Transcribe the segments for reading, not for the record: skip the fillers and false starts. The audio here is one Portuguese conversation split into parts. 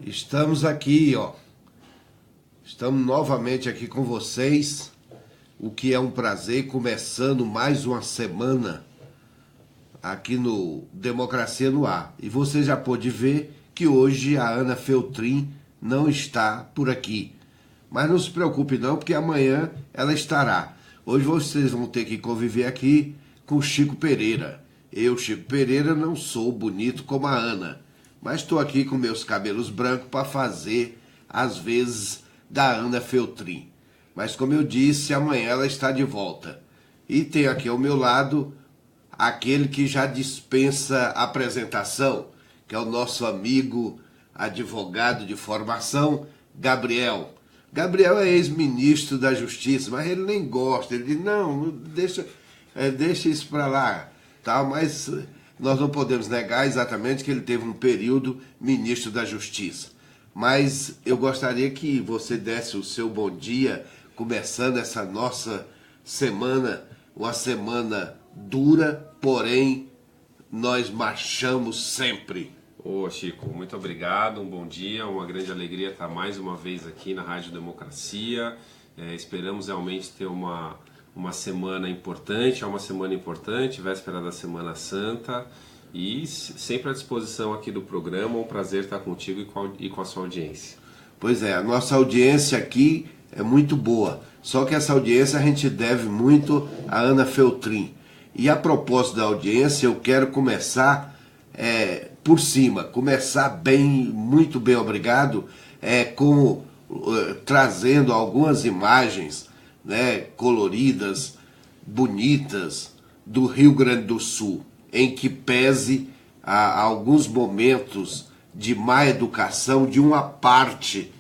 Estamos aqui, ó. Estamos novamente aqui com vocês, o que é um prazer, começando mais uma semana aqui no Democracia no Ar. E você já pôde ver que hoje a Ana Feltrin não está por aqui. Mas não se preocupe não, porque amanhã ela estará. Hoje vocês vão ter que conviver aqui com o Chico Pereira. Eu, Chico Pereira, não sou bonito como a Ana, mas estou aqui com meus cabelos brancos para fazer, às vezes, da Ana Feltrin. Mas como eu disse, amanhã ela está de volta. E tem aqui ao meu lado aquele que já dispensa apresentação, que é o nosso amigo, advogado de formação, Gabriel. Gabriel é ex-ministro da Justiça, mas ele nem gosta. Ele diz, não, deixa isso para lá. Tá? Mas nós não podemos negar exatamente que ele teve um período ministro da Justiça. Mas eu gostaria que você desse o seu bom dia, começando essa nossa semana, uma semana dura, porém nós marchamos sempre. Ô Chico, muito obrigado, um bom dia, uma grande alegria estar mais uma vez aqui na Rádio Democracia. Esperamos realmente ter uma semana importante, véspera da Semana Santa, e sempre à disposição aqui do programa, um prazer estar contigo e com a sua audiência. Pois é, a nossa audiência aqui é muito boa, só que essa audiência a gente deve muito a Ana Feltrin. E a propósito da audiência, eu quero começar por cima, começar bem, muito bem, obrigado, trazendo algumas imagens, né, coloridas, bonitas, do Rio Grande do Sul, em que pese a alguns momentos de má educação de uma parte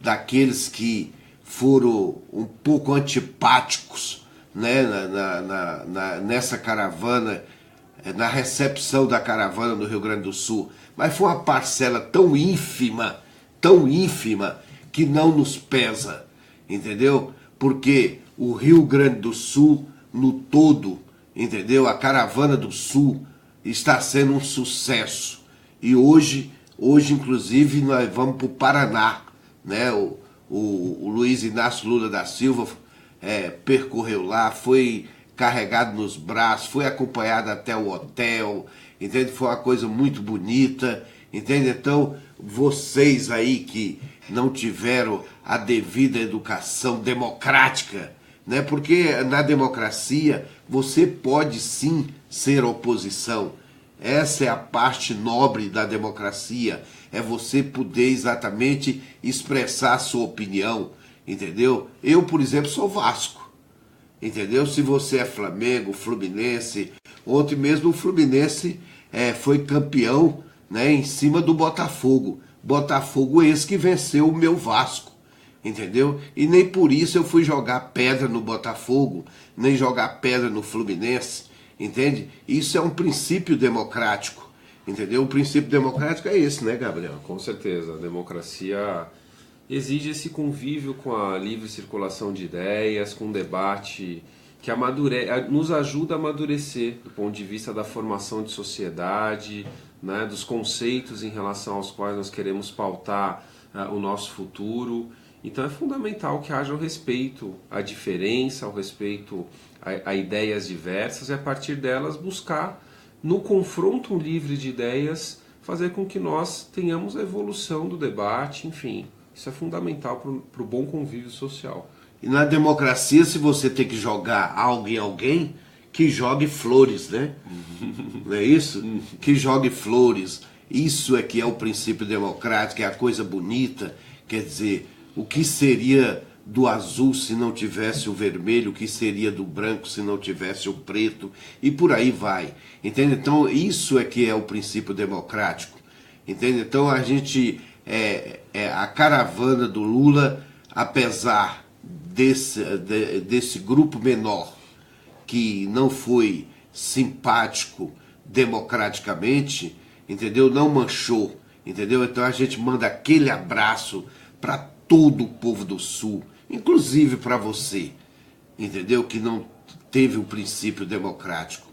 daqueles que foram um pouco antipáticos, né, nessa caravana, na recepção da caravana no Rio Grande do Sul. Mas foi uma parcela tão ínfima, que não nos pesa, entendeu? Porque o Rio Grande do Sul, no todo, entendeu? A caravana do Sul está sendo um sucesso. E hoje inclusive, nós vamos para o Paraná, né? O Luiz Inácio Lula da Silva percorreu lá, foi carregado nos braços, foi acompanhado até o hotel, entende? Foi uma coisa muito bonita, entende? Então, vocês aí que não tiveram a devida educação democrática, né? Porque na democracia você pode sim ser oposição. Essa é a parte nobre da democracia, é você poder exatamente expressar a sua opinião, entendeu? Eu, por exemplo, sou Vasco. Entendeu? Se você é Flamengo, Fluminense, ontem mesmo o Fluminense foi campeão, né, em cima do Botafogo. Botafogo esse que venceu o meu Vasco, entendeu? E nem por isso eu fui jogar pedra no Botafogo, nem jogar pedra no Fluminense, entende? Isso é um princípio democrático, entendeu? O princípio democrático é esse, né, Gabriel? Com certeza, a democracia exige esse convívio com a livre circulação de ideias, com um debate que nos ajuda a amadurecer do ponto de vista da formação de sociedade, né, dos conceitos em relação aos quais nós queremos pautar o nosso futuro. Então é fundamental que haja o respeito à diferença, o respeito a ideias diversas, e a partir delas buscar, no confronto livre de ideias, fazer com que nós tenhamos a evolução do debate, enfim. Isso é fundamental para o bom convívio social. E na democracia, se você tem que jogar algo em alguém, que jogue flores, né? Não é isso? Que jogue flores. Isso é que é o princípio democrático, é a coisa bonita. Quer dizer, o que seria do azul se não tivesse o vermelho, o que seria do branco se não tivesse o preto, e por aí vai. Entende? Então, isso é que é o princípio democrático. Entende? Então, a gente... a caravana do Lula, apesar desse grupo menor que não foi simpático democraticamente, entendeu? Não manchou, entendeu? Então a gente manda aquele abraço para todo o povo do Sul, inclusive para você, entendeu? Que não teve o princípio democrático,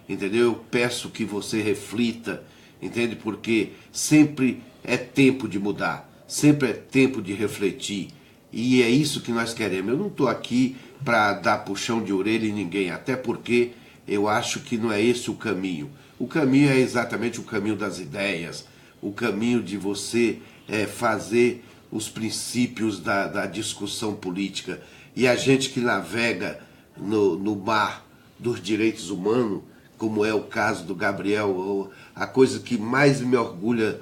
entendeu? Eu peço que você reflita entende? Porque sempre é tempo de mudar, sempre é tempo de refletir, e é isso que nós queremos. Eu não estou aqui para dar puxão de orelha em ninguém, até porque eu acho que não é esse o caminho. O caminho é exatamente o caminho das ideias, o caminho de você fazer os princípios da discussão política. E a gente que navega no mar dos direitos humanos, como é o caso do Gabriel, a coisa que mais me orgulha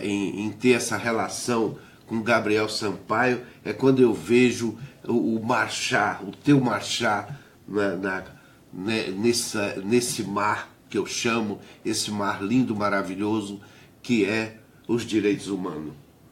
em ter essa relação com Gabriel Sampaio é quando eu vejo o marchar, o teu marchar nesse mar que eu chamo, esse mar lindo, maravilhoso, que é os direitos humanos.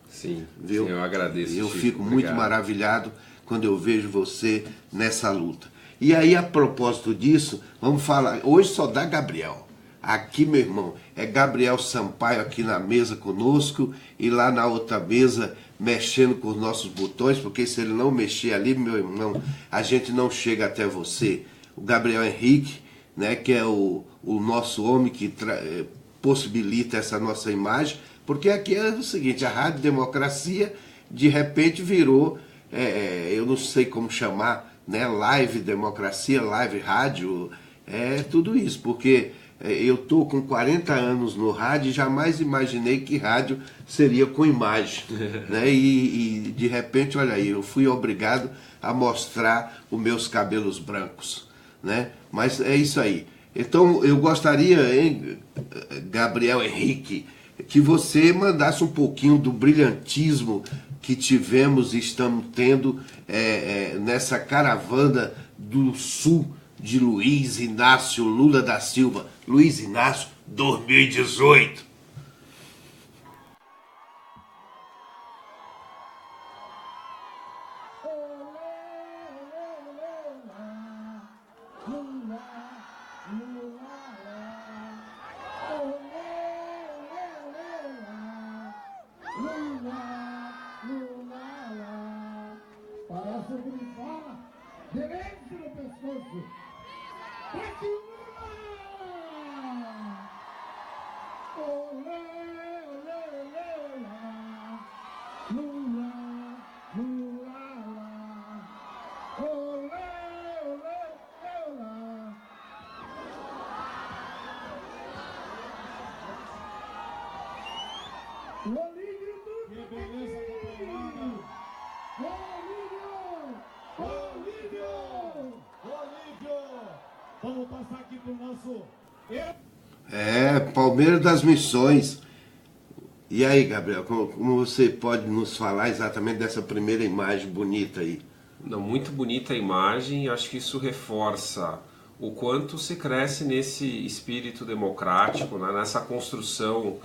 Sim, viu? Sim, eu agradeço. Eu Chico, fico obrigado. muito maravilhado quando eu vejo você nessa luta. E aí, a propósito disso, vamos falar. Hoje só dá Gabriel. Aqui, meu irmão, é Gabriel Sampaio aqui na mesa conosco e lá na outra mesa mexendo com os nossos botões, porque se ele não mexer ali, meu irmão, a gente não chega até você. O Gabriel Henrique, né, que é o nosso homem que possibilita essa nossa imagem, porque aqui é o seguinte, a Rádio Democracia de repente virou, eu não sei como chamar, né, live democracia, live rádio, tudo isso, porque eu estou com 40 anos no rádio e jamais imaginei que rádio seria com imagem, né? E de repente, olha aí, eu fui obrigado a mostrar os meus cabelos brancos, né? Mas é isso aí. Então eu gostaria, hein, Gabriel Henrique, que você mandasse um pouquinho do brilhantismo que tivemos e estamos tendo nessa caravana do sul de Luiz Inácio Lula da Silva. Luiz Inácio 2018. Parece o que fala direito no pescoço. Bate Lula! Olê, olê, olê, olá. Lula, Lula, lá. Olê, olê, olá. Olívio Duque! Que beleza, companheirada! Olívio! Vamos passar aqui pro nosso... Palmeiras das Missões. E aí, Gabriel, como você pode nos falar exatamente dessa primeira imagem bonita aí? Não, muito bonita a imagem, acho que isso reforça o quanto se cresce nesse espírito democrático, né, nessa construção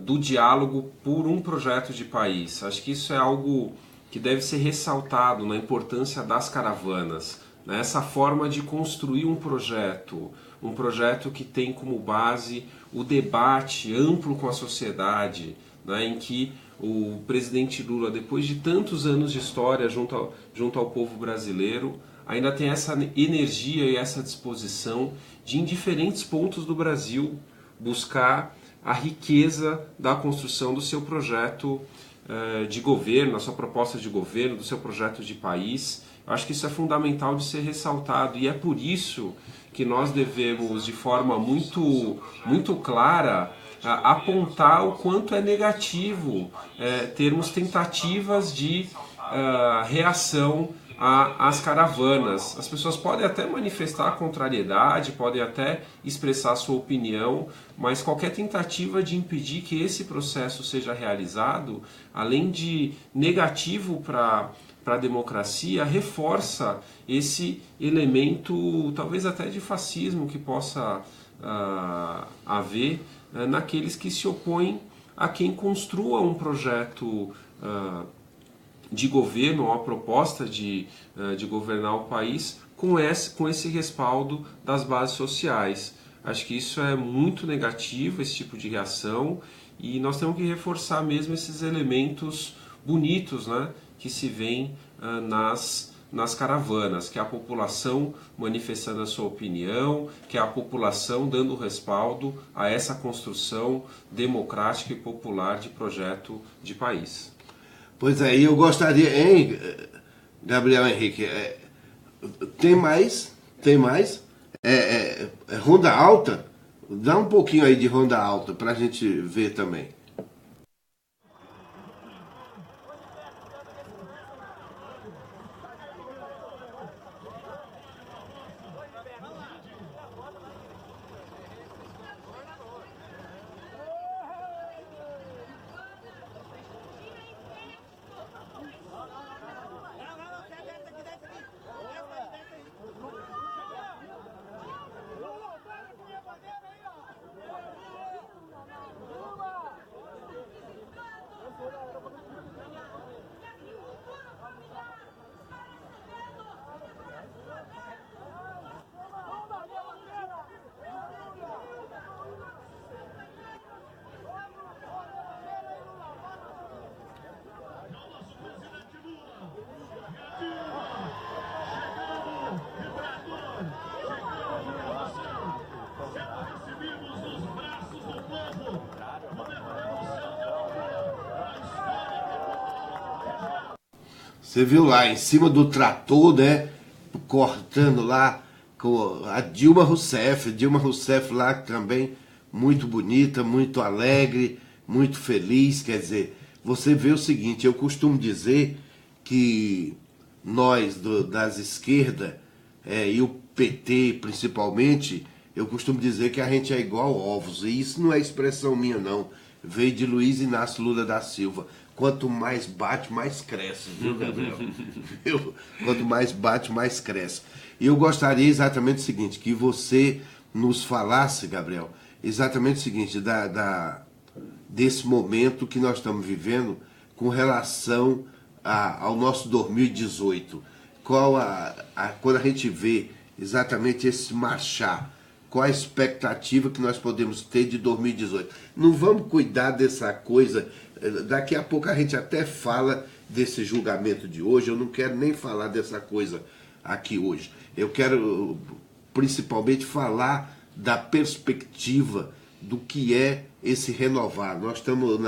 do diálogo por um projeto de país. Acho que isso é algo que deve ser ressaltado na importância das caravanas, né, essa forma de construir um projeto que tem como base o debate amplo com a sociedade, né, em que o presidente Lula, depois de tantos anos de história junto ao povo brasileiro, ainda tem essa energia e essa disposição de, em diferentes pontos do Brasil, buscar a riqueza da construção do seu projeto de governo, a sua proposta de governo, do seu projeto de país. Eu acho que isso é fundamental de ser ressaltado e é por isso que nós devemos, de forma muito, muito clara, apontar o quanto é negativo termos tentativas de reação às caravanas. As pessoas podem até manifestar contrariedade, podem até expressar sua opinião, mas qualquer tentativa de impedir que esse processo seja realizado, além de negativo para a democracia, reforça esse elemento, talvez até de fascismo, que possa haver naqueles que se opõem a quem construa um projeto de governo, uma proposta de governar o país com esse respaldo das bases sociais. Acho que isso é muito negativo, esse tipo de reação, e nós temos que reforçar mesmo esses elementos bonitos, né, que se veem nas caravanas, que é a população manifestando a sua opinião, que é a população dando respaldo a essa construção democrática e popular de projeto de país. Pois é, e eu gostaria, hein, Gabriel Henrique, tem mais, Ronda Alta, dá um pouquinho aí de Ronda Alta para a gente ver também. Você viu lá em cima do trator, né? Cortando lá com a Dilma Rousseff lá também muito bonita, muito alegre, muito feliz. Quer dizer, você vê o seguinte, eu costumo dizer que nós das esquerdas e o PT principalmente, eu costumo dizer que a gente é igual ovos, e isso não é expressão minha não, veio de Luiz Inácio Lula da Silva. Quanto mais bate, mais cresce, viu, Gabriel? Quanto mais bate, mais cresce. E eu gostaria exatamente o seguinte, que você nos falasse, Gabriel, exatamente o seguinte, desse momento que nós estamos vivendo com relação ao nosso 2018. Quando a gente vê exatamente esse marchar, qual a expectativa que nós podemos ter de 2018? Não vamos cuidar dessa coisa. Daqui a pouco a gente até fala desse julgamento de hoje. Eu não quero nem falar dessa coisa aqui hoje. Eu quero principalmente falar da perspectiva do que é esse renovar. Nós estamos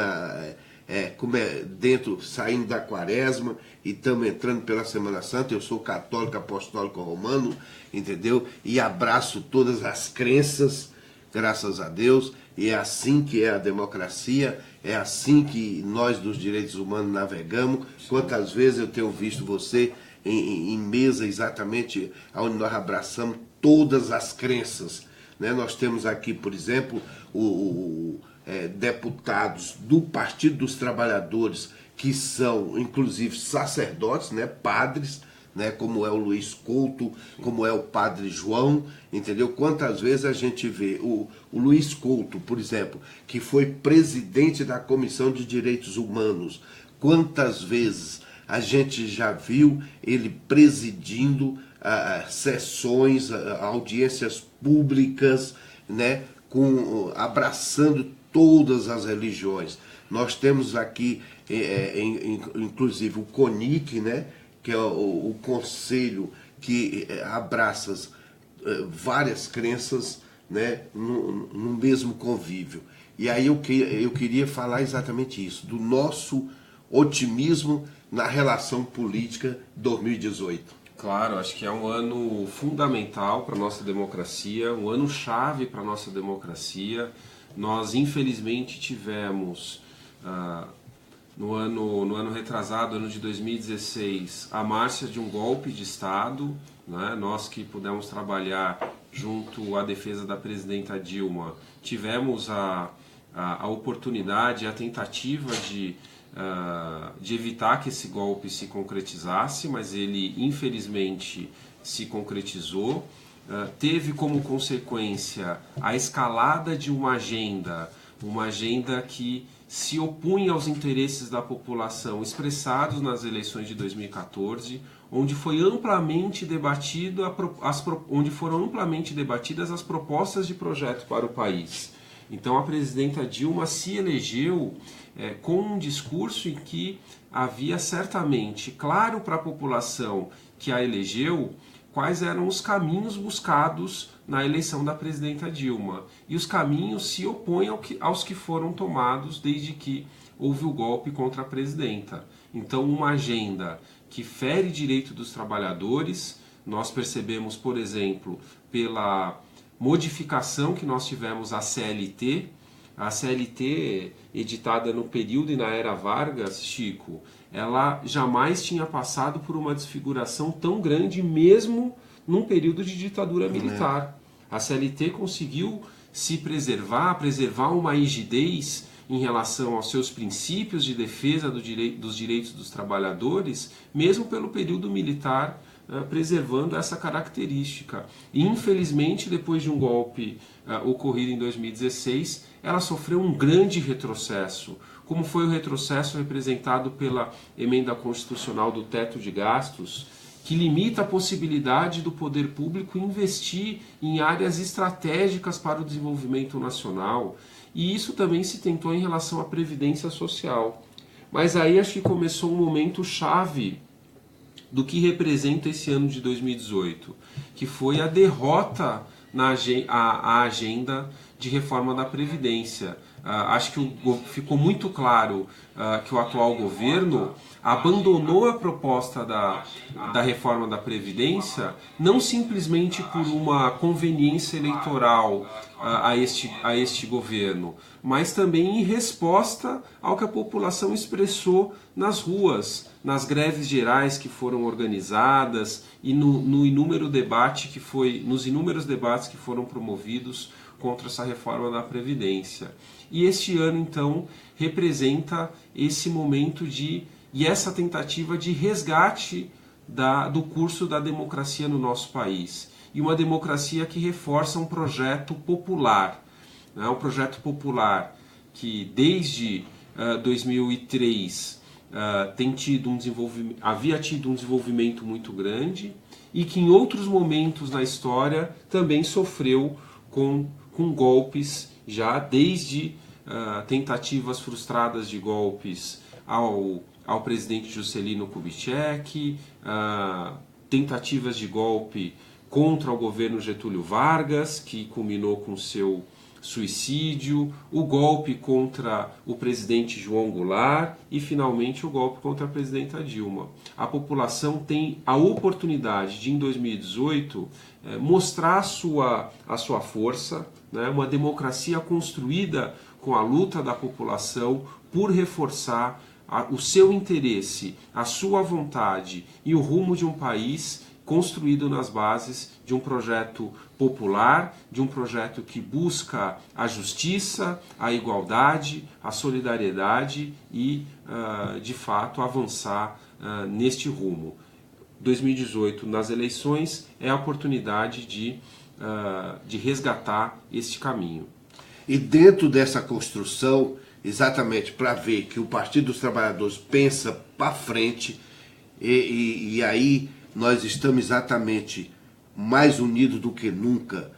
saindo da quaresma e estamos entrando pela Semana Santa. Eu sou católico, apostólico romano, entendeu? E abraço todas as crenças, graças a Deus. E é assim que é a democracia, é assim que nós dos direitos humanos navegamos. Quantas vezes eu tenho visto você em mesa exatamente onde nós abraçamos todas as crenças, né? Nós temos aqui, por exemplo, deputados do Partido dos Trabalhadores, que são inclusive sacerdotes, né? Padres, né, como é o Luiz Couto, como é o Padre João, entendeu? Quantas vezes a gente vê o Luiz Couto, por exemplo, que foi presidente da Comissão de Direitos Humanos, quantas vezes a gente já viu ele presidindo sessões, audiências públicas, né, abraçando todas as religiões. Nós temos aqui, inclusive, o CONIC, né, que é o conselho que abraça várias crenças, né, no mesmo convívio. E aí eu queria falar exatamente isso, do nosso otimismo na relação política 2018. Claro, acho que é um ano fundamental para a nossa democracia, um ano chave para a nossa democracia. Nós, infelizmente, tivemos... No ano retrasado, ano de 2016, a marcha de um golpe de Estado, né? Nós que pudemos trabalhar junto à defesa da presidenta Dilma, tivemos a oportunidade, a tentativa de evitar que esse golpe se concretizasse, mas ele infelizmente se concretizou. Teve como consequência a escalada de uma agenda que se opunha aos interesses da população expressados nas eleições de 2014, onde foi amplamente onde foram amplamente debatidas as propostas de projeto para o país. Então a presidenta Dilma se elegeu com um discurso em que havia certamente claro para a população que a elegeu, quais eram os caminhos buscados na eleição da presidenta Dilma. E os caminhos se opõem aos que foram tomados desde que houve o golpe contra a presidenta. Então, uma agenda que fere direito dos trabalhadores, nós percebemos, por exemplo, pela modificação que nós tivemos à CLT. A CLT, editada no período e na era Vargas, Chico, ela jamais tinha passado por uma desfiguração tão grande, mesmo num período de ditadura militar. A CLT conseguiu se preservar uma rigidez em relação aos seus princípios de defesa dos direitos dos trabalhadores, mesmo pelo período militar, preservando essa característica. E, infelizmente, depois de um golpe ocorrido em 2016, ela sofreu um grande retrocesso, como foi o retrocesso representado pela emenda constitucional do teto de gastos, que limita a possibilidade do poder público investir em áreas estratégicas para o desenvolvimento nacional. E isso também se tentou em relação à Previdência Social. Mas aí acho que começou um momento chave do que representa esse ano de 2018, que foi a derrota à agenda de reforma da Previdência. Acho que ficou muito claro que o atual governo abandonou a proposta da reforma da Previdência, não simplesmente por uma conveniência eleitoral a este governo, mas também em resposta ao que a população expressou nas ruas, nas greves gerais que foram organizadas e nos inúmeros debates que foram promovidos contra essa reforma da Previdência. E este ano, então, representa esse momento e essa tentativa de resgate do curso da democracia no nosso país. E uma democracia que reforça um projeto popular. Né? Um projeto popular que, desde 2003, havia tido um desenvolvimento muito grande e que, em outros momentos na história, também sofreu com golpes, já desde tentativas frustradas de golpes ao presidente Juscelino Kubitschek, tentativas de golpe contra o governo Getúlio Vargas, que culminou com seu suicídio, o golpe contra o presidente João Goulart e, finalmente, o golpe contra a presidenta Dilma. A população tem a oportunidade de, em 2018, mostrar a sua força, né? Uma democracia construída com a luta da população por reforçar o seu interesse, a sua vontade e o rumo de um país construído nas bases de um projeto popular, de um projeto que busca a justiça, a igualdade, a solidariedade e, de fato, avançar neste rumo. 2018, nas eleições, é a oportunidade de resgatar este caminho. E dentro dessa construção, exatamente para ver que o Partido dos Trabalhadores pensa para frente, e aí nós estamos exatamente mais unidos do que nunca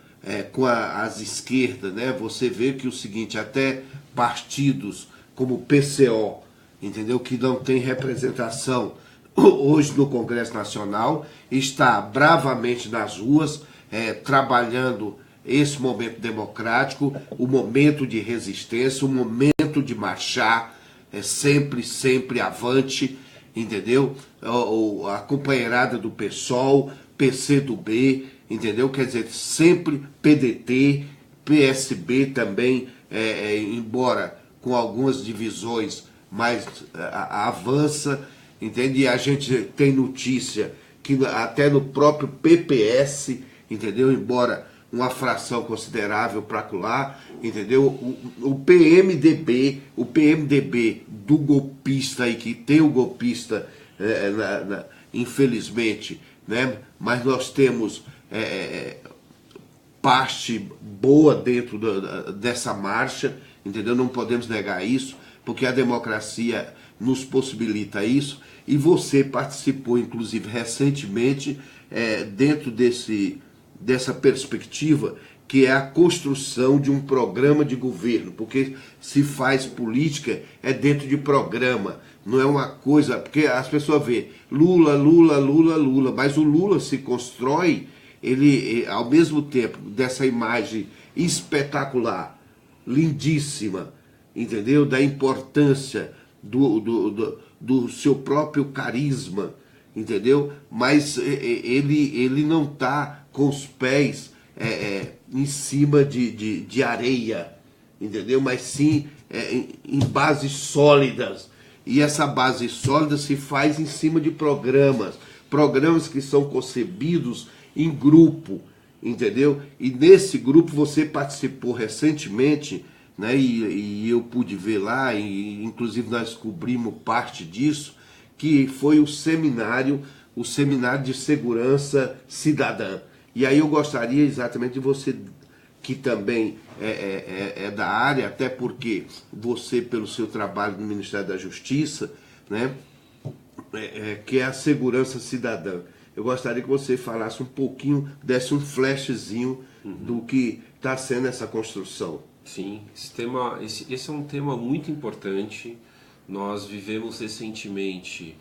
com as esquerdas, né? Você vê que o seguinte, até partidos como o PCO, entendeu? Que não tem representação hoje no Congresso Nacional, está bravamente nas ruas, trabalhando esse momento democrático, o momento de resistência, o momento de marchar, sempre avante, entendeu? A companheirada do PSOL, PCdoB, entendeu? Quer dizer, sempre PDT, PSB também, embora com algumas divisões, mas avança, entende? E a gente tem notícia que até no próprio PPS, entendeu? Embora uma fração considerável para lá, entendeu? O PMDB do golpista aí, que tem o golpista, infelizmente, né? Mas nós temos parte boa dentro dessa marcha, entendeu? Não podemos negar isso, porque a democracia nos possibilita isso, e você participou, inclusive, recentemente, dentro dessa perspectiva, que é a construção de um programa de governo, porque se faz política é dentro de programa, não é uma coisa, porque as pessoas veem Lula, Lula, Lula, Lula, mas o Lula se constrói, ele ao mesmo tempo dessa imagem espetacular, lindíssima, entendeu? Da importância do seu próprio carisma, entendeu? Mas ele não está com os pés em cima de areia, entendeu? Mas sim em bases sólidas. E essa base sólida se faz em cima de programas que são concebidos em grupo, entendeu? E nesse grupo você participou recentemente, né? E eu pude ver lá, e inclusive nós cobrimos parte disso, que foi o seminário de segurança cidadã. E aí eu gostaria exatamente de você, que também é da área, até porque você, pelo seu trabalho no Ministério da Justiça, né, que é a segurança cidadã. Eu gostaria que você falasse um pouquinho, desse um flashzinho do que está sendo essa construção. Sim, esse é um tema muito importante. Nós vivemos recentemente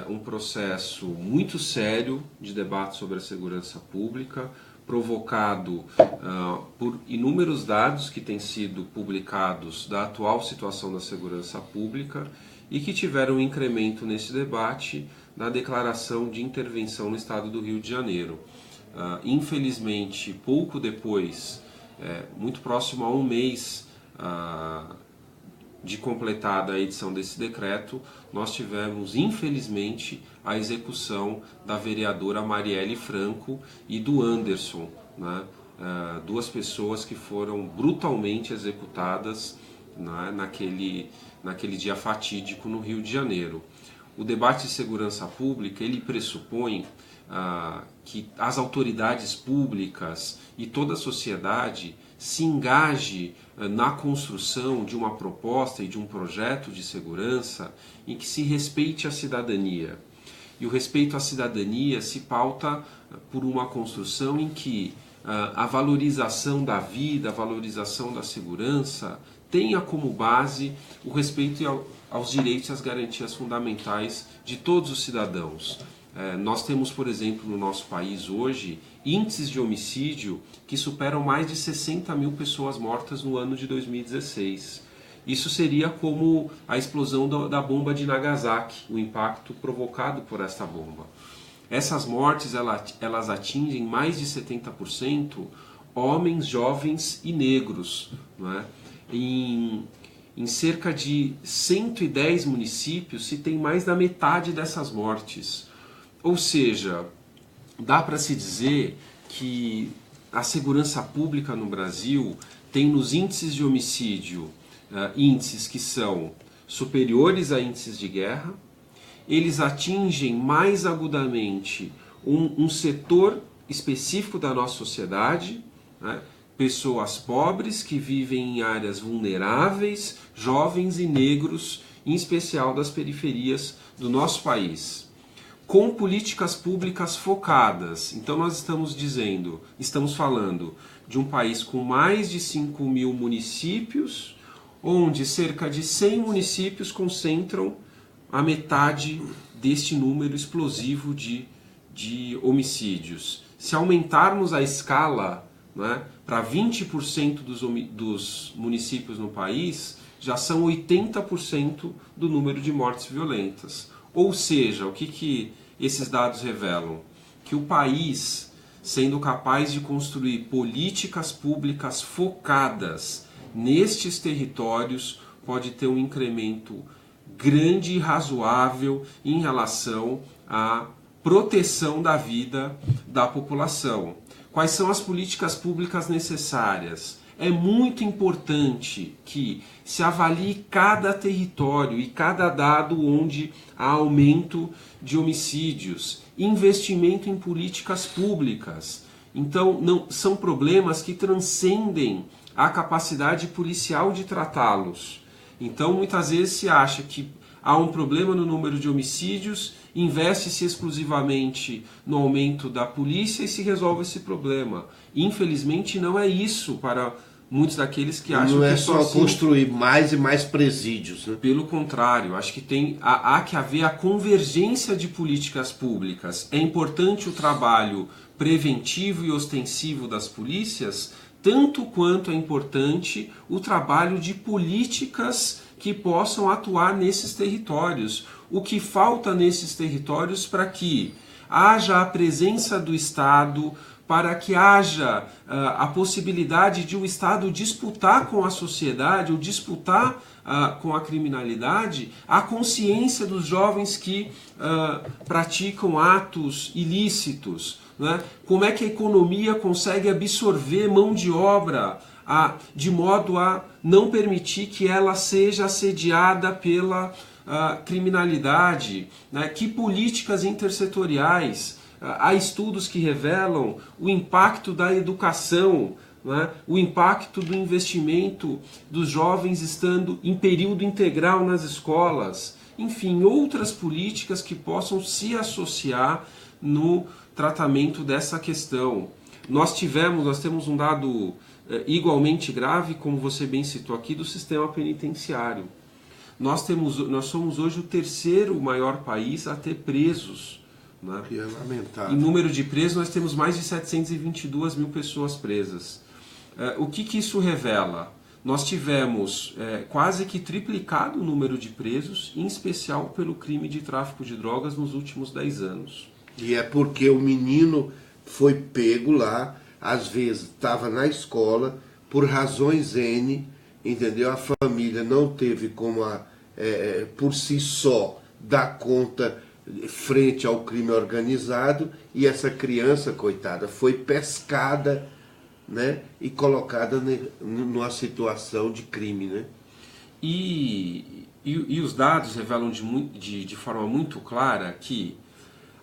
um processo muito sério de debate sobre a segurança pública, provocado por inúmeros dados que têm sido publicados da atual situação da segurança pública e que tiveram um incremento nesse debate na declaração de intervenção no estado do Rio de Janeiro. Infelizmente, pouco depois, muito próximo a um mês de completada a edição desse decreto, nós tivemos, infelizmente, a execução da vereadora Marielle Franco e do Anderson, né? Duas pessoas que foram brutalmente executadas, né, naquele dia fatídico no Rio de Janeiro. O debate de segurança pública, ele pressupõe que as autoridades públicas e toda a sociedade se engaje na construção de uma proposta e de um projeto de segurança em que se respeite a cidadania. E o respeito à cidadania se pauta por uma construção em que a valorização da vida, a valorização da segurança tenha como base o respeito aos direitos e às garantias fundamentais de todos os cidadãos. Nós temos, por exemplo, no nosso país hoje, índices de homicídio que superam mais de 60 mil pessoas mortas no ano de 2016. Isso seria como a explosão da bomba de Nagasaki, o impacto provocado por esta bomba. Essas mortes elas atingem mais de 70% homens, jovens e negros, não é? Em cerca de 110 municípios se tem mais da metade dessas mortes. Ou seja, dá para se dizer que a segurança pública no Brasil tem nos índices de homicídio índices que são superiores a índices de guerra. Eles atingem mais agudamente um setor específico da nossa sociedade, né? Pessoas pobres que vivem em áreas vulneráveis, jovens e negros, em especial das periferias do nosso país, com políticas públicas focadas. Então nós estamos falando de um país com mais de 5 mil municípios, onde cerca de 100 municípios concentram a metade deste número explosivo de homicídios. Se aumentarmos a escala, né, para 20% dos municípios no país, já são 80% do número de mortes violentas. Ou seja, o que esses dados revelam? Que o país, sendo capaz de construir políticas públicas focadas nestes territórios, pode ter um incremento grande e razoável em relação à proteção da vida da população. Quais são as políticas públicas necessárias? É muito importante que se avalie cada território e cada dado onde há aumento de homicídios, investimento em políticas públicas. Então, não são problemas que transcendem a capacidade policial de tratá-los. Então, muitas vezes se acha que há um problema no número de homicídios, investe-se exclusivamente no aumento da polícia e se resolve esse problema. Infelizmente não é isso para muitos daqueles que acham não é que só assim, construir mais e mais presídios, né? pelo contrário, acho que há que haver a convergência de políticas públicas. É importante o trabalho preventivo e ostensivo das polícias, tanto quanto é importante o trabalho de políticas que possam atuar nesses territórios. O que falta nesses territórios para que haja a presença do Estado, para que haja a possibilidade de o Estado disputar com a sociedade, ou disputar com a criminalidade, a consciência dos jovens que praticam atos ilícitos. Né? Como é que a economia consegue absorver mão de obra de modo a não permitir que ela seja assediada pela criminalidade? Né? Que políticas intersetoriais? Há estudos que revelam o impacto da educação, né? O impacto do investimento dos jovens estando em período integral nas escolas. Enfim, outras políticas que possam se associar no tratamento dessa questão. Nós temos um dado igualmente grave, como você bem citou aqui, do sistema penitenciário. Nós somos hoje o terceiro maior país a ter presos. Né? Que é lamentável. Em número de presos, nós temos mais de 722 mil pessoas presas. O que isso revela? Nós tivemos quase que triplicado o número de presos, em especial pelo crime de tráfico de drogas nos últimos 10 anos. E é porque o menino foi pego lá, às vezes estava na escola, por razões N, entendeu? A família não teve como, por si só, dar conta frente ao crime organizado, e essa criança, coitada, foi pescada, né, e colocada numa situação de crime. Né? E os dados revelam de forma muito clara que,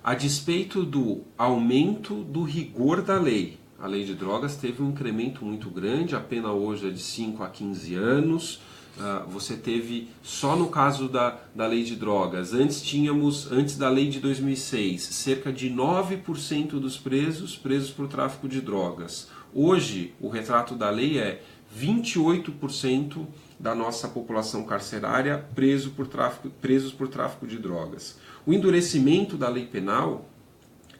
a despeito do aumento do rigor da lei, a lei de drogas teve um incremento muito grande, a pena hoje é de 5 a 15 anos, você teve, só no caso da lei de drogas, antes da lei de 2006, cerca de 9% dos presos por tráfico de drogas. Hoje, o retrato da lei é 28% da nossa população carcerária presos por tráfico de drogas. O endurecimento da lei penal,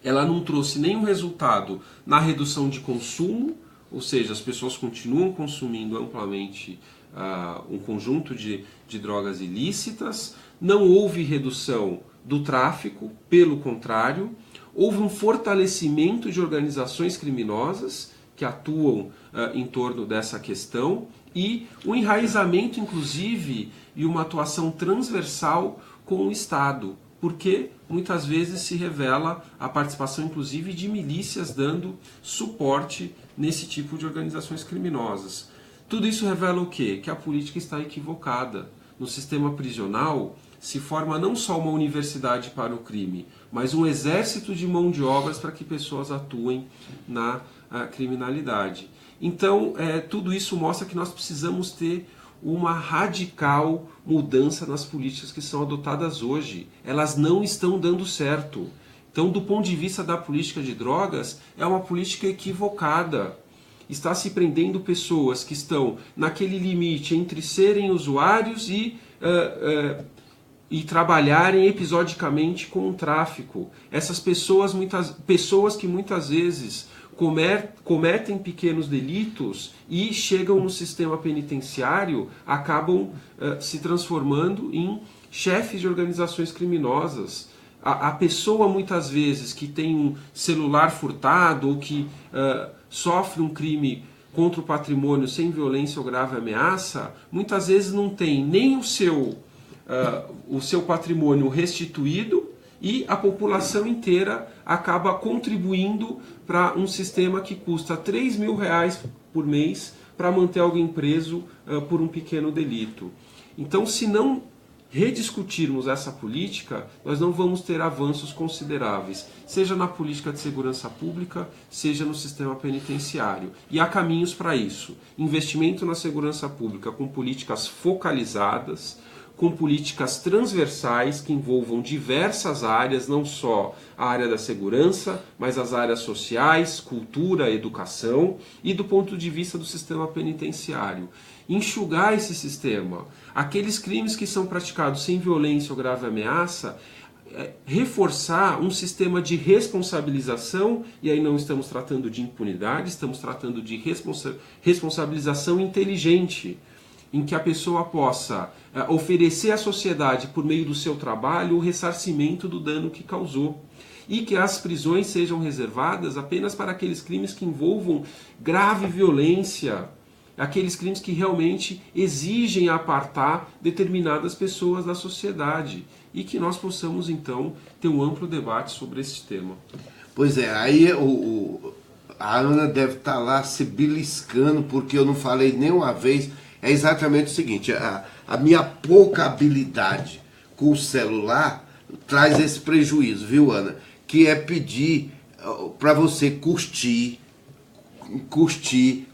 ela não trouxe nenhum resultado na redução de consumo, ou seja, as pessoas continuam consumindo amplamente um conjunto de drogas ilícitas, não houve redução do tráfico, pelo contrário, houve um fortalecimento de organizações criminosas que atuam em torno dessa questão e um enraizamento, inclusive, e uma atuação transversal com o Estado, porque muitas vezes se revela a participação, inclusive, de milícias dando suporte nesse tipo de organizações criminosas. Tudo isso revela o quê? Que a política está equivocada. No sistema prisional se forma não só uma universidade para o crime, mas um exército de mão de obras para que pessoas atuem na criminalidade. Então, tudo isso mostra que nós precisamos ter uma radical mudança nas políticas que são adotadas hoje. Elas não estão dando certo. Então, do ponto de vista da política de drogas, é uma política equivocada. Está se prendendo pessoas que estão naquele limite entre serem usuários e trabalharem episodicamente com o tráfico. Essas pessoas que muitas vezes cometem pequenos delitos e chegam no sistema penitenciário, acabam se transformando em chefes de organizações criminosas. A pessoa, muitas vezes, que tem um celular furtado ou que sofre um crime contra o patrimônio sem violência ou grave ameaça, muitas vezes não tem nem o seu patrimônio restituído, e a população inteira acaba contribuindo para um sistema que custa R$3.000 por mês para manter alguém preso por um pequeno delito. Então, se não rediscutirmos essa política, nós não vamos ter avanços consideráveis, seja na política de segurança pública, seja no sistema penitenciário. E há caminhos para isso. Investimento na segurança pública com políticas focalizadas, com políticas transversais que envolvam diversas áreas, não só a área da segurança, mas as áreas sociais, cultura, educação e do ponto de vista do sistema penitenciário. Enxugar esse sistema, aqueles crimes que são praticados sem violência ou grave ameaça, reforçar um sistema de responsabilização, e aí não estamos tratando de impunidade, estamos tratando de responsabilização inteligente, em que a pessoa possa oferecer à sociedade, por meio do seu trabalho, o ressarcimento do dano que causou. E que as prisões sejam reservadas apenas para aqueles crimes que envolvam grave violência, aqueles crimes que realmente exigem apartar determinadas pessoas da sociedade. E que nós possamos, então, ter um amplo debate sobre esse tema. Pois é, aí a Ana deve estar lá se beliscando, porque eu não falei nenhuma vez. É exatamente o seguinte, a minha pouca habilidade com o celular traz esse prejuízo, viu, Ana? Que é pedir para você curtir,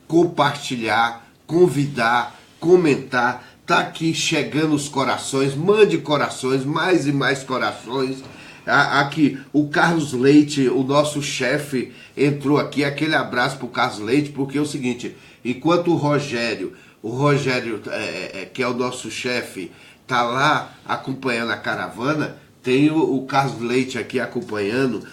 compartilhar, convidar, comentar. Tá aqui chegando os corações, mande corações, mais e mais corações. Aqui, o Carlos Leite, o nosso chefe, entrou aqui. Aquele abraço pro Carlos Leite, porque é o seguinte, enquanto o Rogério, que é o nosso chefe, tá lá acompanhando a caravana, tem o Carlos Leite aqui acompanhando,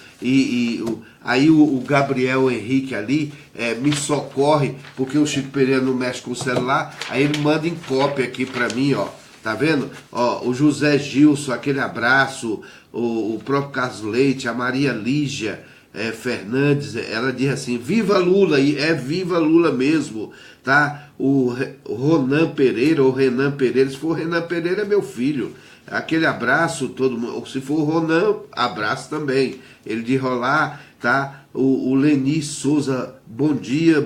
aí o Gabriel Henrique ali me socorre, porque o Chico Pereira não mexe com o celular, aí ele manda em cópia aqui pra mim, ó, tá vendo? Ó, o José Gilson, aquele abraço, o próprio Carlos Leite, a Maria Lígia Fernandes, ela diz assim, viva Lula, e é viva Lula mesmo, tá? O Ronan Pereira, ou Renan Pereira, se for Renan Pereira é meu filho, aquele abraço, todo mundo, se for o Ronan, abraço também, ele de rolar, tá? O Leni Souza, bom dia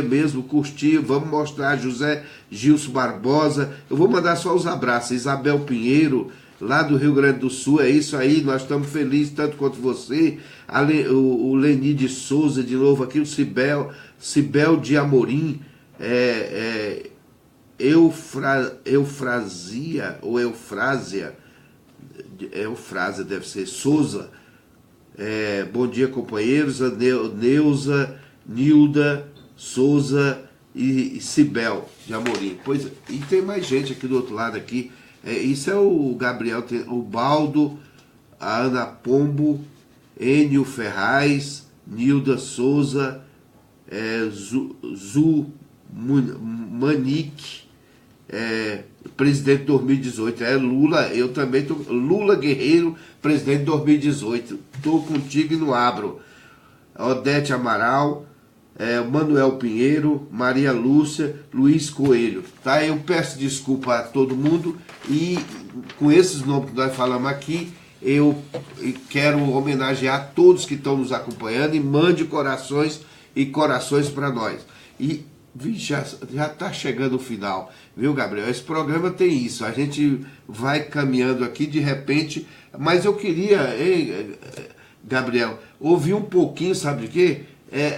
mesmo, curtiu, vamos mostrar, José Gilson Barbosa, eu vou mandar só os abraços, Isabel Pinheiro, lá do Rio Grande do Sul, é isso aí, nós estamos felizes tanto quanto você, o Leni de Souza, de novo aqui, o Cibel de Amorim, Eufrasia, ou Eufrásia, deve ser, Souza, bom dia companheiros, a Neuza, Nilda, Souza e Cibel de Amorim. Pois, e tem mais gente aqui do outro lado aqui, isso é o Gabriel, o Baldo, a Ana Pombo, Enio Ferraz, Nilda Souza, Zu Manique, presidente 2018, Lula, eu também tô, Lula Guerreiro, presidente 2018, tô contigo e não abro. Odete Amaral, Manuel Pinheiro, Maria Lúcia, Luiz Coelho, tá? Eu peço desculpa a todo mundo e com esses nomes que nós falamos aqui, eu quero homenagear todos que estão nos acompanhando e mande corações e corações para nós. E já está chegando o final, viu, Gabriel? Esse programa tem isso, a gente vai caminhando aqui de repente, mas eu queria, Gabriel, ouvir um pouquinho, sabe de quê?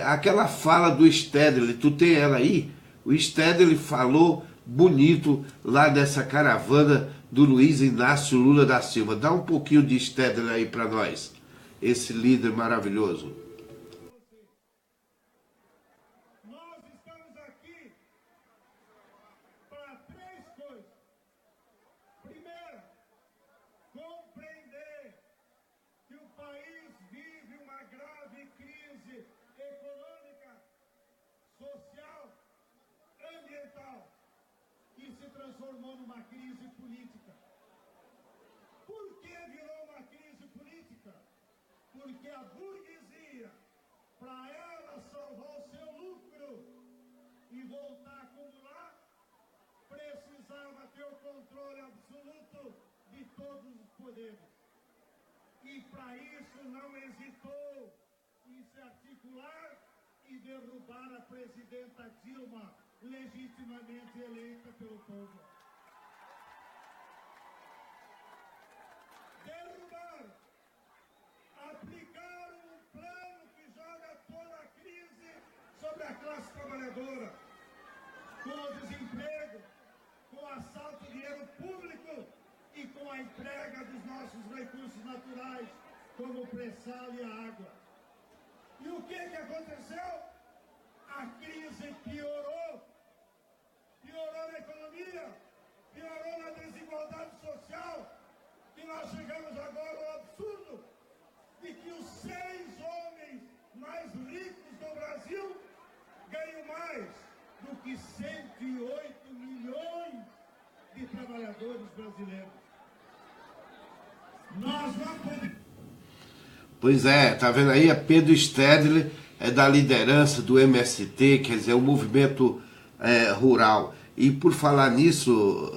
Aquela fala do Stedley, tu tem ela aí? O Stedley falou bonito lá dessa caravana do Luiz Inácio Lula da Silva. Dá um pouquinho de Stedley aí para nós, esse líder maravilhoso. Nós estamos aqui para três coisas. Primeiro, compreender que o país vive uma grave crise econômica, social, ambiental, que se transformou numa crise política. Por que virou uma crise política? Porque a burguesia, para ela salvar o seu lucro e voltar a acumular, precisava ter o controle absoluto de todos os poderes. E para isso não hesitou em se articular e derrubar a presidenta Dilma, legitimamente eleita pelo povo. Derrubar, aplicar um plano que joga toda a crise sobre a classe trabalhadora, com o desemprego, com o assalto ao dinheiro público e com a entrega dos nossos recursos naturais, como o pré-sal e a água. E o que aconteceu? A crise piorou. Piorou na economia, piorou na desigualdade social, e nós chegamos agora ao absurdo de que os 6 homens mais ricos do Brasil ganham mais do que 108 milhões de trabalhadores brasileiros. Nós não podemos... Pois é, tá vendo aí? É Pedro Stedley, é da liderança do MST, quer dizer, o movimento rural. E por falar nisso,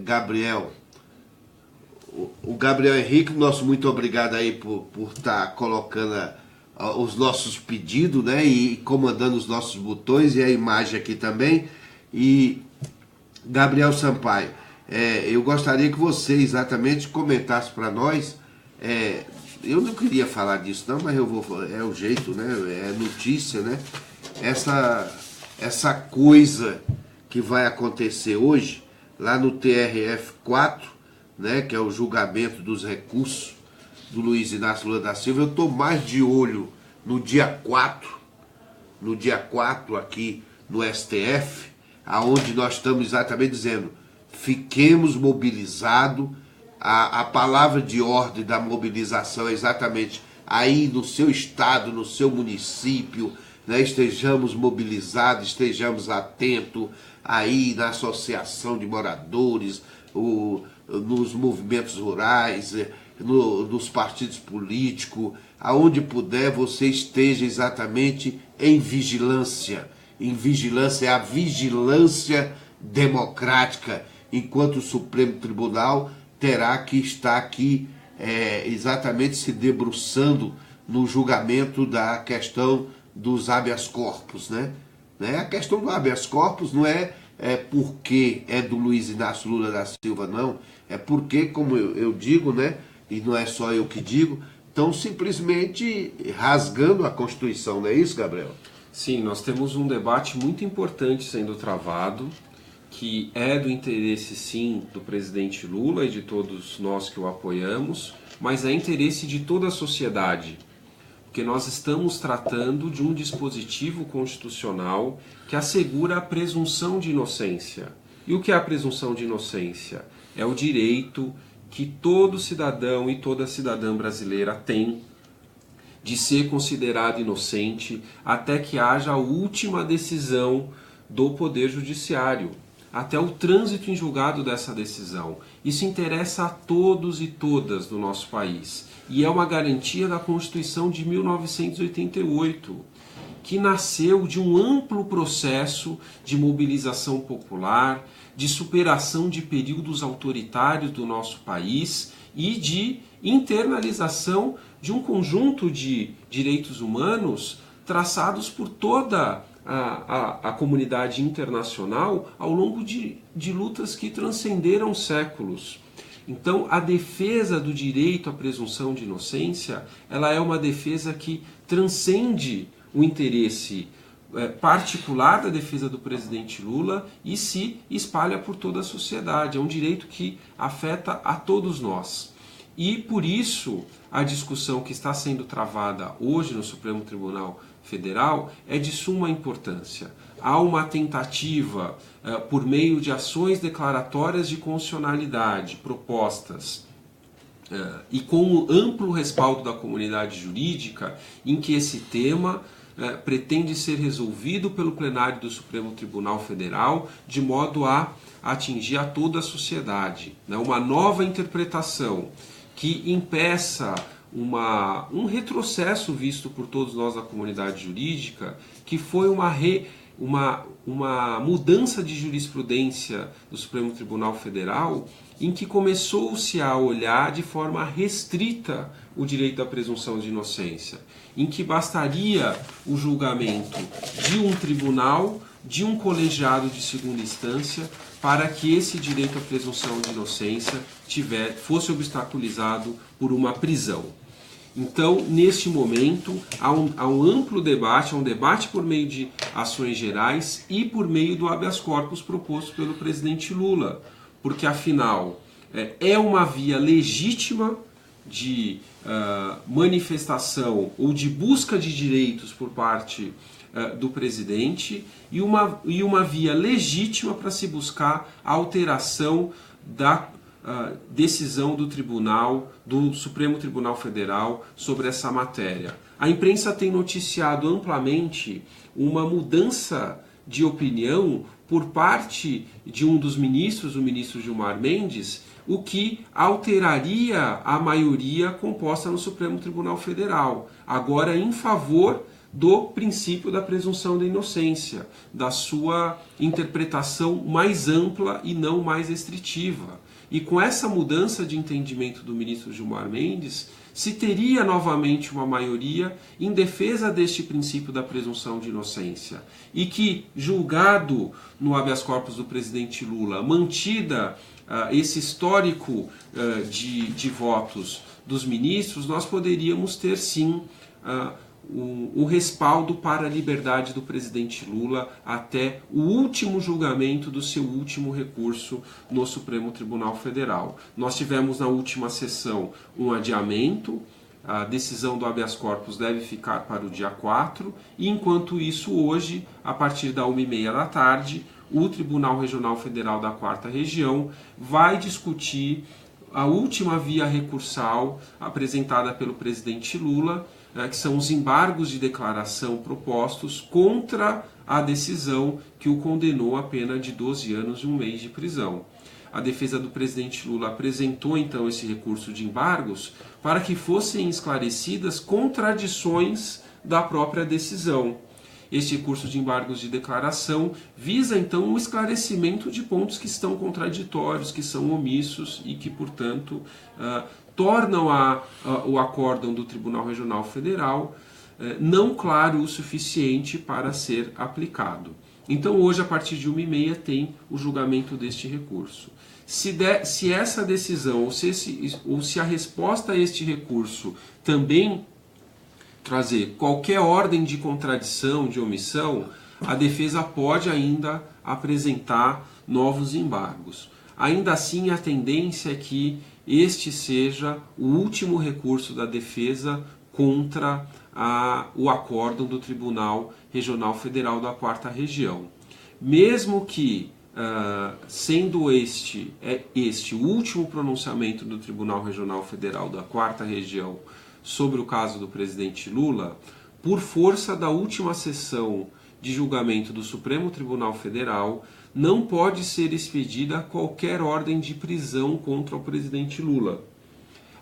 Gabriel, o Gabriel Henrique, nosso muito obrigado aí por estar colocando os nossos pedidos, né, e comandando os nossos botões, e a imagem aqui também. E Gabriel Sampaio, eu gostaria que você exatamente comentasse para nós, eu não queria falar disso não, mas eu vou, é o jeito, né, é notícia, né, essa coisa que vai acontecer hoje, lá no TRF4, né, que é o julgamento dos recursos do Luiz Inácio Lula da Silva. Eu estou mais de olho no dia 4 aqui no STF, aonde nós estamos exatamente dizendo, fiquemos mobilizados. A palavra de ordem da mobilização é exatamente aí no seu estado, no seu município, né, estejamos mobilizados, estejamos atentos aí na associação de moradores, nos movimentos rurais, nos partidos políticos, aonde puder você esteja exatamente em vigilância. Em vigilância, é a vigilância democrática, enquanto o Supremo Tribunal terá que estar aqui exatamente se debruçando no julgamento da questão dos habeas corpus, né? A questão do habeas corpus não é porque é do Luiz Inácio Lula da Silva, não. É porque, como eu digo, né, e não é só eu que digo, estão simplesmente rasgando a Constituição, não é isso, Gabriel? Sim, nós temos um debate muito importante sendo travado, que é do interesse, sim, do presidente Lula e de todos nós que o apoiamos, mas é interesse de toda a sociedade, porque nós estamos tratando de um dispositivo constitucional que assegura a presunção de inocência. E o que é a presunção de inocência? É o direito que todo cidadão e toda cidadã brasileira tem de ser considerado inocente até que haja a última decisão do Poder Judiciário, até o trânsito em julgado dessa decisão. Isso interessa a todos e todas do nosso país. E é uma garantia da Constituição de 1988, que nasceu de um amplo processo de mobilização popular, de superação de períodos autoritários do nosso país e de internalização de um conjunto de direitos humanos traçados por toda a comunidade internacional ao longo de lutas que transcenderam séculos. Então, a defesa do direito à presunção de inocência, ela é uma defesa que transcende o interesse particular da defesa do presidente Lula e se espalha por toda a sociedade. É um direito que afeta a todos nós. E, por isso, a discussão que está sendo travada hoje no Supremo Tribunal Federal é de suma importância. Há uma tentativa, por meio de ações declaratórias de constitucionalidade propostas e com o amplo respaldo da comunidade jurídica, em que esse tema pretende ser resolvido pelo plenário do Supremo Tribunal Federal de modo a atingir a toda a sociedade. Uma nova interpretação que impeça um retrocesso visto por todos nós da comunidade jurídica, que foi uma mudança de jurisprudência do Supremo Tribunal Federal, em que começou-se a olhar de forma restrita o direito à presunção de inocência, em que bastaria o julgamento de um tribunal, de um colegiado de segunda instância, para que esse direito à presunção de inocência fosse obstaculizado por uma prisão. Então, neste momento, há um amplo debate, há um debate por meio de ações gerais e por meio do habeas corpus proposto pelo presidente Lula, porque, afinal, é uma via legítima de manifestação ou de busca de direitos por parte do presidente e uma via legítima para se buscar a alteração da decisão do Supremo Tribunal Federal sobre essa matéria. A imprensa tem noticiado amplamente uma mudança de opinião por parte de um dos ministros, o ministro Gilmar Mendes, o que alteraria a maioria composta no Supremo Tribunal Federal, agora em favor do princípio da presunção da inocência, da sua interpretação mais ampla e não mais restritiva. E com essa mudança de entendimento do ministro Gilmar Mendes, se teria novamente uma maioria em defesa deste princípio da presunção de inocência. E que, julgado no habeas corpus do presidente Lula, mantida esse histórico de votos dos ministros, nós poderíamos ter sim um respaldo para a liberdade do presidente Lula até o último julgamento do seu último recurso no Supremo Tribunal Federal. Nós tivemos na última sessão um adiamento, a decisão do habeas corpus deve ficar para o dia 4, e enquanto isso hoje, a partir da 1h30 da tarde, o Tribunal Regional Federal da 4ª Região vai discutir a última via recursal apresentada pelo presidente Lula, que são os embargos de declaração propostos contra a decisão que o condenou a pena de 12 anos e 1 mês de prisão. A defesa do presidente Lula apresentou então esse recurso de embargos para que fossem esclarecidas contradições da própria decisão. Este recurso de embargos de declaração visa então um esclarecimento de pontos que estão contraditórios, que são omissos e que, portanto, tornam o acórdão do Tribunal Regional Federal não claro o suficiente para ser aplicado. Então hoje, a partir de 1h30, tem o julgamento deste recurso. Se essa decisão, ou se a resposta a este recurso também trazer qualquer ordem de contradição, de omissão, a defesa pode ainda apresentar novos embargos. Ainda assim, a tendência é que este seja o último recurso da defesa contra o acórdão do Tribunal Regional Federal da 4ª Região. Mesmo que, sendo este o último pronunciamento do Tribunal Regional Federal da 4ª Região sobre o caso do presidente Lula, por força da última sessão de julgamento do Supremo Tribunal Federal, não pode ser expedida qualquer ordem de prisão contra o presidente Lula,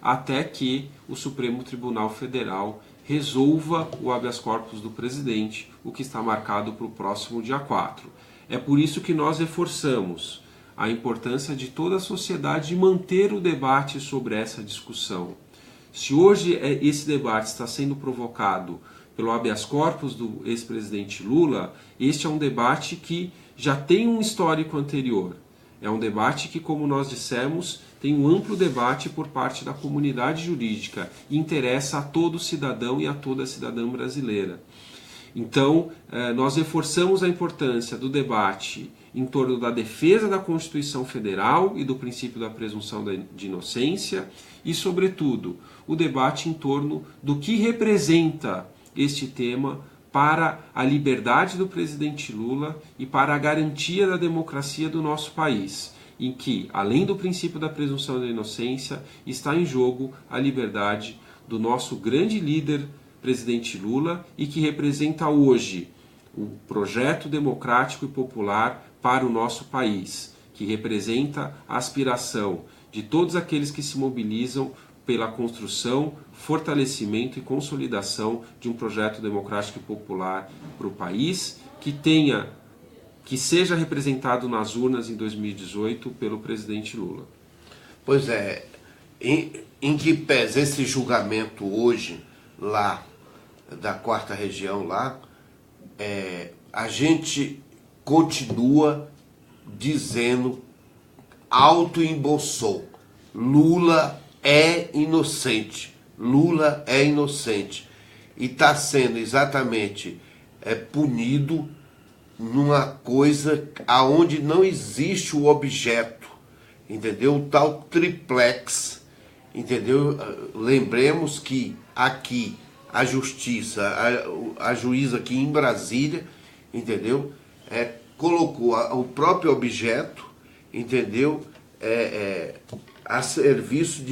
até que o Supremo Tribunal Federal resolva o habeas corpus do presidente, o que está marcado para o próximo dia 4. É por isso que nós reforçamos a importância de toda a sociedade manter o debate sobre essa discussão. Se hoje esse debate está sendo provocado pelo habeas corpus do ex-presidente Lula, este é um debate que já tem um histórico anterior. É um debate que, como nós dissemos, tem um amplo debate por parte da comunidade jurídica e interessa a todo cidadão e a toda cidadã brasileira. Então, nós reforçamos a importância do debate em torno da defesa da Constituição Federal e do princípio da presunção de inocência e, sobretudo, o debate em torno do que representa este tema para a liberdade do presidente Lula e para a garantia da democracia do nosso país, em que, além do princípio da presunção da inocência, está em jogo a liberdade do nosso grande líder, presidente Lula, e que representa hoje o projeto democrático e popular para o nosso país, que representa a aspiração de todos aqueles que se mobilizam pela construção, fortalecimento e consolidação de um projeto democrático e popular para o país, que seja representado nas urnas em 2018 pelo presidente Lula. Pois é, em que pese esse julgamento hoje, lá, da 4ª Região, lá, a gente continua dizendo, autoembolsou, Lula é inocente, Lula é inocente, e está sendo exatamente punido numa coisa aonde não existe o objeto, entendeu? O tal triplex, entendeu? Lembremos que aqui a justiça, a juíza aqui em Brasília, entendeu? Colocou o próprio objeto, entendeu? A serviço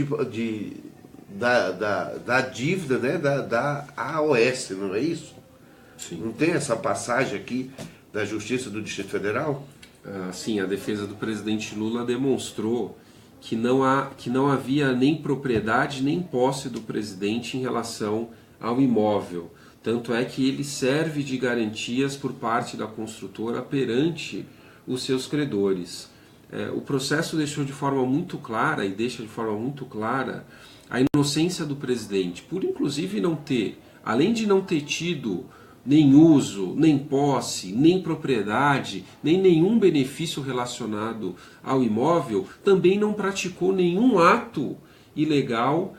da dívida, né? da AOS, não é isso? Sim. Não tem essa passagem aqui da Justiça do Distrito Federal? Sim, a defesa do presidente Lula demonstrou que não havia nem propriedade nem posse do presidente em relação ao imóvel. Tanto é que ele serve de garantias por parte da construtora perante os seus credores. O processo deixou de forma muito clara, e deixa de forma muito clara, a inocência do presidente, por inclusive não ter, além de não ter tido nem uso, nem posse, nem propriedade, nem nenhum benefício relacionado ao imóvel, também não praticou nenhum ato ilegal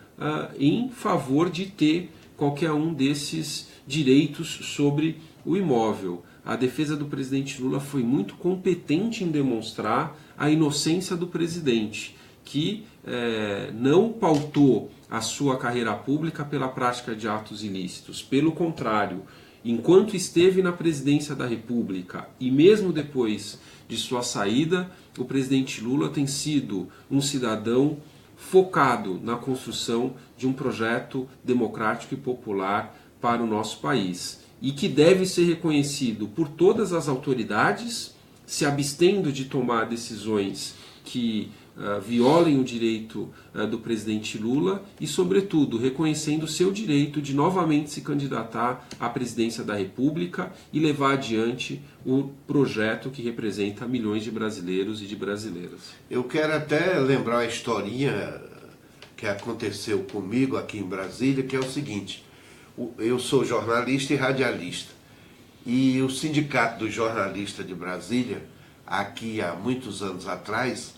em favor de ter qualquer um desses direitos sobre o imóvel. A defesa do presidente Lula foi muito competente em demonstrar a inocência do presidente, que não pautou a sua carreira pública pela prática de atos ilícitos. Pelo contrário, enquanto esteve na presidência da República e mesmo depois de sua saída, o presidente Lula tem sido um cidadão focado na construção de um projeto democrático e popular para o nosso país, e que deve ser reconhecido por todas as autoridades, se abstendo de tomar decisões que violem o direito do presidente Lula e, sobretudo, reconhecendo o seu direito de novamente se candidatar à presidência da República e levar adiante o projeto que representa milhões de brasileiros e de brasileiras. Eu quero até lembrar a historinha que aconteceu comigo aqui em Brasília, que é o seguinte: eu sou jornalista e radialista, e o Sindicato dos Jornalistas de Brasília, aqui há muitos anos atrás,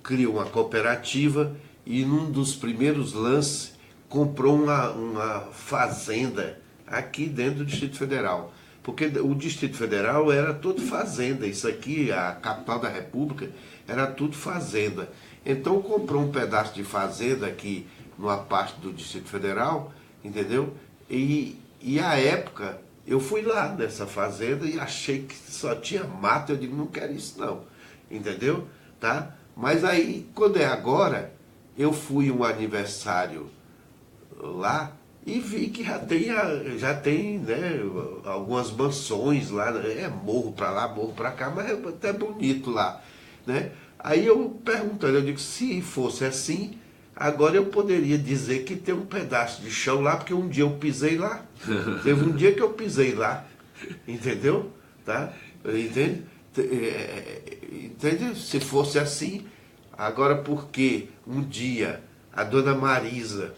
criou uma cooperativa e num dos primeiros lances comprou uma fazenda aqui dentro do Distrito Federal, porque o Distrito Federal era todo fazenda, isso aqui, a capital da República, era tudo fazenda. Então comprou um pedaço de fazenda aqui numa parte do Distrito Federal, entendeu? E à época eu fui lá nessa fazenda e achei que só tinha mato. Eu digo, não quero isso não, entendeu? Tá? Mas aí, quando é agora, eu fui um aniversário lá e vi que já tem né, algumas mansões lá, morro pra lá, morro pra cá, mas é até bonito lá, né? Aí eu perguntando, eu digo, se fosse assim, agora eu poderia dizer que tem um pedaço de chão lá, porque um dia eu pisei lá. Teve um dia que eu pisei lá, entendeu? Tá? Entende? Entende? Se fosse assim, agora porque um dia a dona Marisa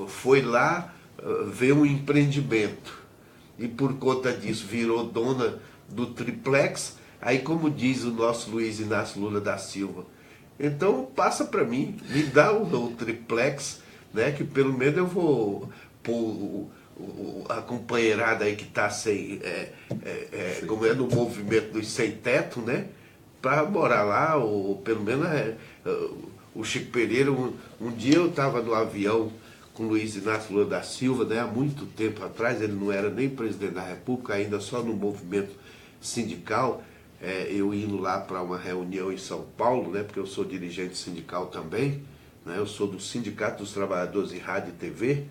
foi lá ver um empreendimento e por conta disso virou dona do triplex, aí como diz o nosso Luiz Inácio Lula da Silva, então passa para mim, me dá o triplex, né, que pelo menos eu vou pôr a companheirada aí que está sem, como é no movimento dos sem teto, né, para morar lá, ou pelo menos o Chico Pereira, um dia eu estava no avião com o Luiz Inácio Lula da Silva, né, há muito tempo atrás, ele não era nem presidente da República, ainda só no movimento sindical, eu indo lá para uma reunião em São Paulo, né, porque eu sou dirigente sindical também, né, eu sou do Sindicato dos Trabalhadores de Rádio e TV,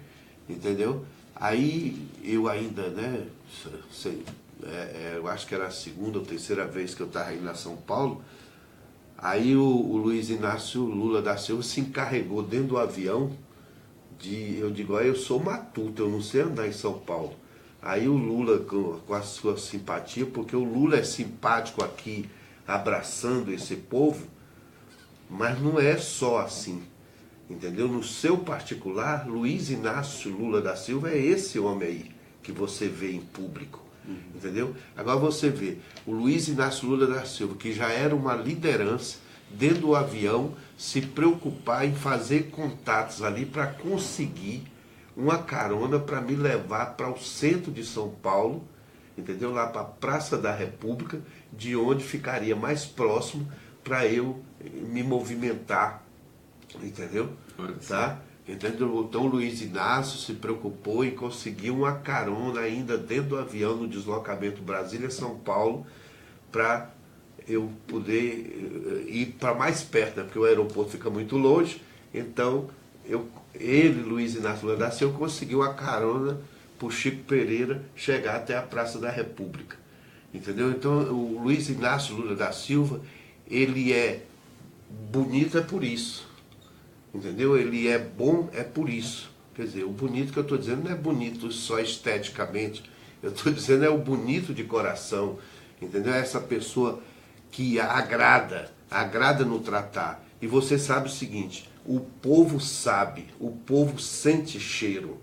entendeu? Aí eu ainda, né, eu acho que era a segunda ou terceira vez que eu estava indo a São Paulo, aí o Luiz Inácio Lula da Silva se encarregou dentro do avião eu digo, eu sou matuto, eu não sei andar em São Paulo. Aí o Lula, com a sua simpatia, porque o Lula é simpático aqui, abraçando esse povo, mas não é só assim, entendeu? No seu particular, Luiz Inácio Lula da Silva é esse homem aí que você vê em público, entendeu? Agora você vê o Luiz Inácio Lula da Silva, que já era uma liderança, dentro do avião, se preocupar em fazer contatos ali para conseguir uma carona para me levar para o centro de São Paulo, entendeu? Lá para a Praça da República, de onde ficaria mais próximo para eu me movimentar, entendeu? Tá? Então o Luiz Inácio se preocupou em conseguir uma carona ainda dentro do avião no deslocamento Brasília-São Paulo, para eu poder ir para mais perto, né? Porque o aeroporto fica muito longe. Então Luiz Inácio Lula da Silva, conseguiu uma carona para o Chico Pereira chegar até a Praça da República, entendeu? Então o Luiz Inácio Lula da Silva, ele é bonito, é por isso, entendeu? Ele é bom, é por isso. Quer dizer, o bonito que eu estou dizendo não é bonito só esteticamente, eu estou dizendo é o bonito de coração, entendeu? É essa pessoa que agrada no tratar. E você sabe o seguinte, o povo sabe, o povo sente cheiro,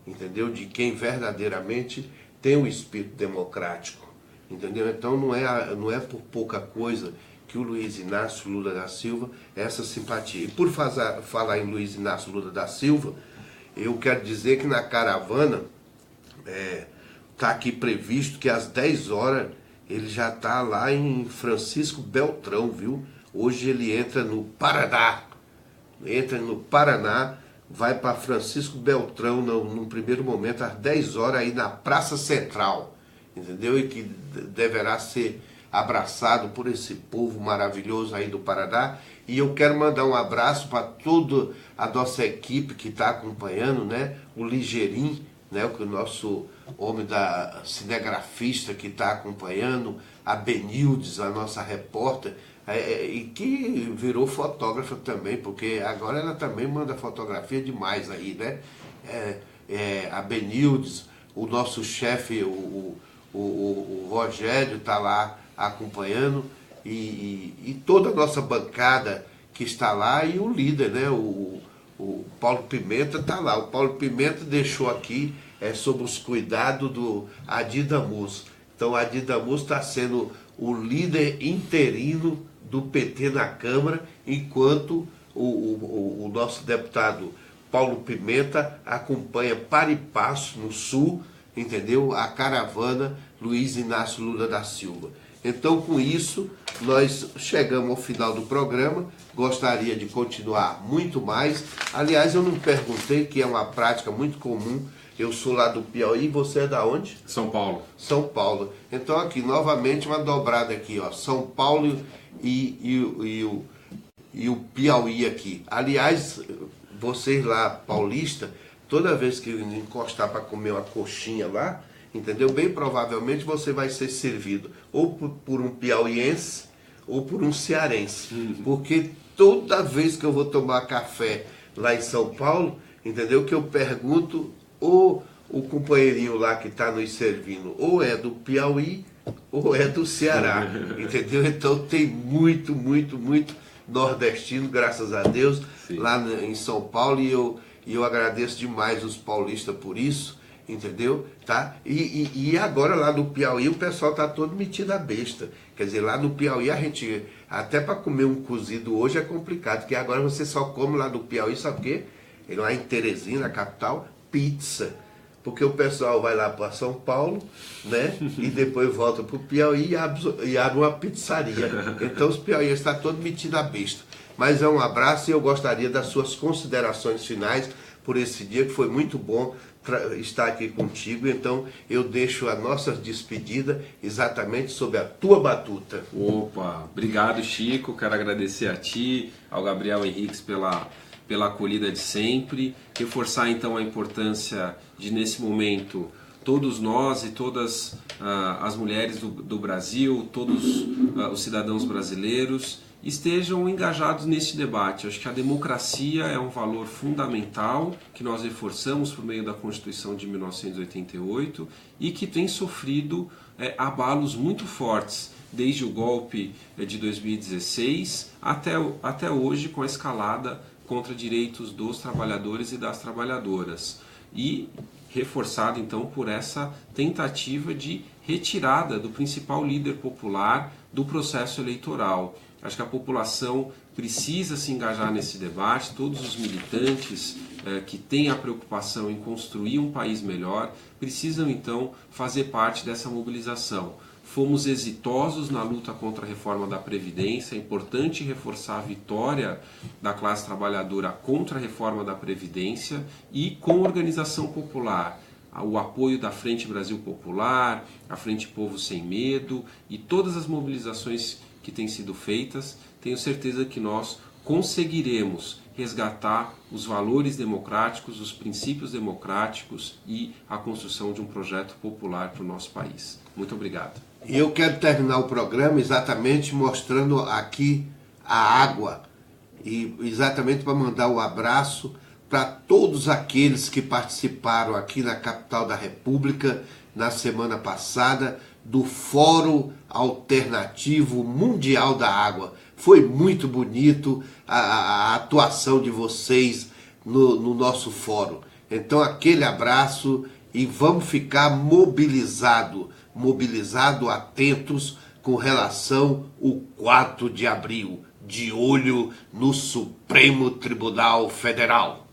entendeu? De quem verdadeiramente tem o espírito democrático, entendeu? Então não é por pouca coisa que o Luiz Inácio Lula da Silva é essa simpatia. E por falar em Luiz Inácio Lula da Silva, eu quero dizer que na caravana está aqui previsto que às 10 horas ele já está lá em Francisco Beltrão, viu? Hoje ele entra no Paraná, vai para Francisco Beltrão num primeiro momento, às 10 horas, aí na Praça Central, entendeu? E que deverá ser abraçado por esse povo maravilhoso aí do Paraná. E eu quero mandar um abraço para toda a nossa equipe que está acompanhando, né? O Ligeirinho, né? O nosso homem da cinegrafista que está acompanhando, a Benildes, a nossa repórter, e que virou fotógrafa também, porque agora ela também manda fotografia demais aí, né? A Benildes, o nosso chefe, o Rogério está lá acompanhando, e toda a nossa bancada que está lá, e o líder, né? O Paulo Pimenta está lá. O Paulo Pimenta deixou aqui sobre os cuidados do Adi Damus. Então, o Adi Damus está sendo o líder interino do PT na Câmara, enquanto o nosso deputado Paulo Pimenta acompanha para e passo no Sul, entendeu? A caravana Luiz Inácio Lula da Silva. Então, com isso, nós chegamos ao final do programa. Gostaria de continuar muito mais. Aliás, eu não perguntei, que é uma prática muito comum. Eu sou lá do Piauí, você é da onde? São Paulo. São Paulo. Então, aqui, novamente, uma dobrada aqui, ó. São Paulo e o Piauí aqui. Aliás, vocês lá, paulista, toda vez que encostar para comer uma coxinha lá, entendeu? Bem provavelmente você vai ser servido ou por um piauiense ou por um cearense. Porque toda vez que eu vou tomar café lá em São Paulo, entendeu? Que eu pergunto, ou o companheirinho lá que está nos servindo, ou é do Piauí ou é do Ceará, entendeu? Então tem muito nordestino, graças a Deus, sim, lá em São Paulo, e eu agradeço demais os paulistas por isso, entendeu? Tá? E agora lá no Piauí o pessoal tá todo metido a besta. Quer dizer, lá no Piauí a gente, até para comer um cozido hoje é complicado, porque agora você só come lá no Piauí, sabe o quê? Lá em Teresina, na capital, pizza. Porque o pessoal vai lá para São Paulo, né? E depois volta para o Piauí e abre uma pizzaria. Então os piauienses estão todos metidos a besta. Mas é um abraço, e eu gostaria das suas considerações finais por esse dia, que foi muito bom estar aqui contigo. Então eu deixo a nossa despedida exatamente sob a tua batuta. Opa, obrigado, Chico. Quero agradecer a ti, ao Gabriel Henriques pela acolhida de sempre, reforçar então a importância de, nesse momento, todos nós e todas as mulheres do Brasil, todos os cidadãos brasileiros estejam engajados nesse debate. Acho que a democracia é um valor fundamental que nós reforçamos por meio da Constituição de 1988 e que tem sofrido abalos muito fortes, desde o golpe de 2016 até hoje, com a escalada contra direitos dos trabalhadores e das trabalhadoras, e reforçado então por essa tentativa de retirada do principal líder popular do processo eleitoral. Acho que a população precisa se engajar nesse debate, todos os militantes que têm a preocupação em construir um país melhor precisam então fazer parte dessa mobilização. fomos exitosos na luta contra a reforma da Previdência. É importante reforçar a vitória da classe trabalhadora contra a reforma da Previdência e com organização popular. O apoio da Frente Brasil Popular, a Frente Povo Sem Medo e todas as mobilizações que têm sido feitas, tenho certeza que nós conseguiremos resgatar os valores democráticos, os princípios democráticos e a construção de um projeto popular para o nosso país. Muito obrigado. Eu quero terminar o programa exatamente mostrando aqui a água, e exatamente para mandar um abraço para todos aqueles que participaram aqui na capital da República na semana passada do Fórum Alternativo Mundial da Água. Foi muito bonito a atuação de vocês no nosso fórum. Então aquele abraço e vamos ficar mobilizado, atentos com relação ao 4 de abril, de olho no Supremo Tribunal Federal.